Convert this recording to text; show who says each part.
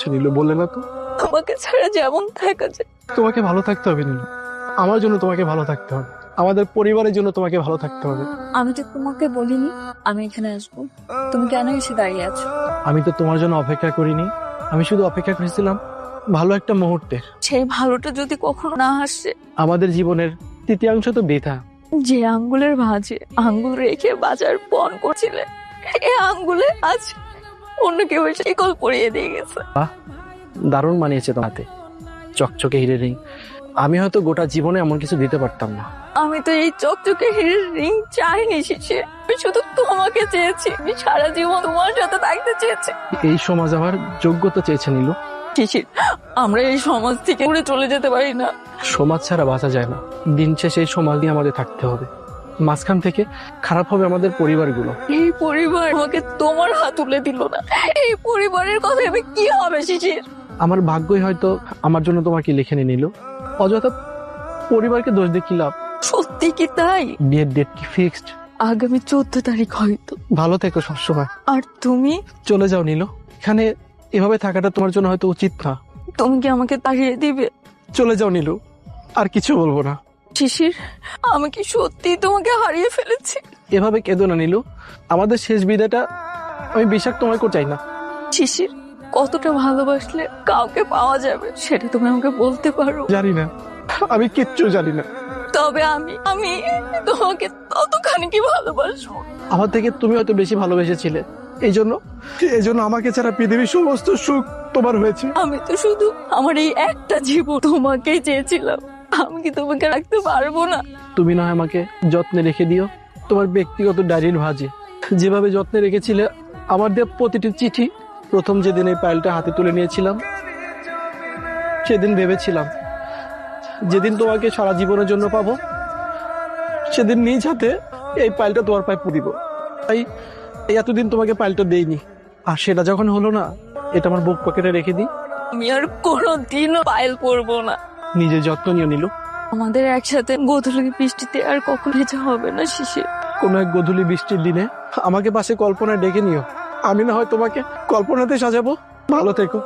Speaker 1: চাচ্ছ নীলু, বলে না তো?
Speaker 2: আমাকে ছাড়া যেমন থাকা যায়।
Speaker 1: তোমাকে ভালো থাকতে হবে নীলু, আমার জন্য তোমাকে ভালো থাকতে হবে, আমাদের পরিবারের জন্য তোমাকে ভালো থাকতে হবে।
Speaker 2: আমি তো তোমাকে বলিনি আমি এখানে আসবো, তুমি কেন এসে দাঁড়িয়ে আছো?
Speaker 1: আমি তো তোমার জন্য অপেক্ষা করিনি, আমি শুধু অপেক্ষা করেছিলাম ভালো একটা মুহূর্তে।
Speaker 2: সেই ভালোটা যদি কখনো না আসে,
Speaker 1: আমাদের জীবনের তৃতীয়াংশ তো বৃথা।
Speaker 2: যে আঙ্গুলের ভাঁজে আঙ্গুল রেখে বাজার পণ করছিলে, এই আঙ্গুলে আজ অন্য কেউ এসে শিকল পরিয়ে দিয়ে গেছে।
Speaker 1: দারুণ মানিয়েছে তোমাতে, চকচকে হিরে রিং। আমি হয়তো গোটা জীবনে এমন কিছু দিতে পারতাম না।
Speaker 2: আমি তো এই চকচকে হীরের রিং চাইনি শিশে, আমি শুধু তোমাকে চেয়েছি, আমি সারা জীবন তোমার সাথে থাকতে চেয়েছি।
Speaker 1: এই সমাজ আমার যোগ্যতা চেয়েছে নীলু।
Speaker 2: শিশির, আমরা এই সমাজ থেকে উড়ে চলে যেতে পারি না।
Speaker 1: সমাজ ছাড়া বাঁচা যায় না, দিন শেষে এই সমাজ নিয়ে আমাদের থাকতে হবে। মাঝখান থেকে খারাপ হবে আমাদের পরিবারগুলো।
Speaker 2: এই পরিবার আমাকে তোমার হাত তুলে দিল না, এই পরিবারের কথা আমি কি হবে শিশির?
Speaker 1: আমার ভাগ্যই হয়তো আমার জন্য তোমাকে লিখে নিয়ে নিল। অযথা পরিবারকে দোষ দিয়ে কি লাভ?
Speaker 2: সত্যি কি তাই?
Speaker 1: বিয়ের ডেট কি ফিক্সড?
Speaker 2: আগামী 14 তারিখ হয়তো।
Speaker 1: ভালো থেকো সবসময়।
Speaker 2: আর তুমি?
Speaker 1: চলে যাও নীলু, এখানে এভাবে থাকাটা তোমার জন্য হয়তো উচিত না।
Speaker 2: তুমি কি আমাকে তাড়িয়ে দিবে?
Speaker 1: চলে যাও নীলু, আর কিছু বলবো না।
Speaker 2: শিশির, আমি কি সত্যি তোমাকে হারিয়ে ফেলেছি?
Speaker 1: এভাবে কেঁদো না নীলু, আমাদের শেষ বিদায়টা আমি বিষাক্ত তোমায় চাই না।
Speaker 2: শিশির, কতটা ভালোবাসলে কাউকে পাওয়া যাবে সেটা তুমি আমাকে বলতে পারো?
Speaker 1: জানি না, আমি কিচ্ছু জানি না।
Speaker 2: তবে আমি আমি তোমাকে ততখানি কি ভালোবাসবো।
Speaker 1: আমার থেকে তুমি হয়তো বেশি ভালোবেসেছিলে, এই জন্য আমাকে ছাড়া পৃথিবীর সমস্ত সুখ তোমার হয়েছে।
Speaker 2: আমি তো শুধু আমার এই একটা জীবন তোমাকেই চেয়েছিলাম, আমি কি তোমাকে রাখতে পারবো না?
Speaker 1: তুমি না হয় আমাকে যত্নে রেখে দিও তোমার ব্যক্তিগত ডায়েরির ভাঁজে, যেভাবে যত্নে রেখেছিলে আমার দেওয়া প্রতিটি চিঠি। প্রথম যেদিন এই ফাইলটা হাতে তুলে নিয়েছিলাম সেদিন ভেবেছিলাম যেদিন তোমাকে সারা জীবনের জন্য পাবো সেদিন নিজ হাতে এই ফাইলটা তোমার পায়ে পুঁতিব। তাই এতদিন তোমাকে ফাইলটা দেইনি, আর সেটা যখন হলো না, এটা আমার বুক পকেটে রেখে দিই।
Speaker 2: আমি আর কোনোদিনও পায়েল পরবো না।
Speaker 1: নিজের যত্ন নিয়ে নিল।
Speaker 2: আমাদের একসাথে গোধূলি বৃষ্টিতে আর কখনো ভেজা হবে না শিশির।
Speaker 1: কোনো এক গধূলি বৃষ্টির দিনে আমাকে পাশে কল্পনায় ডেকে নিও, আমি না হয় তোমাকে কল্পনাতে সাজাবো। ভালো থেকো।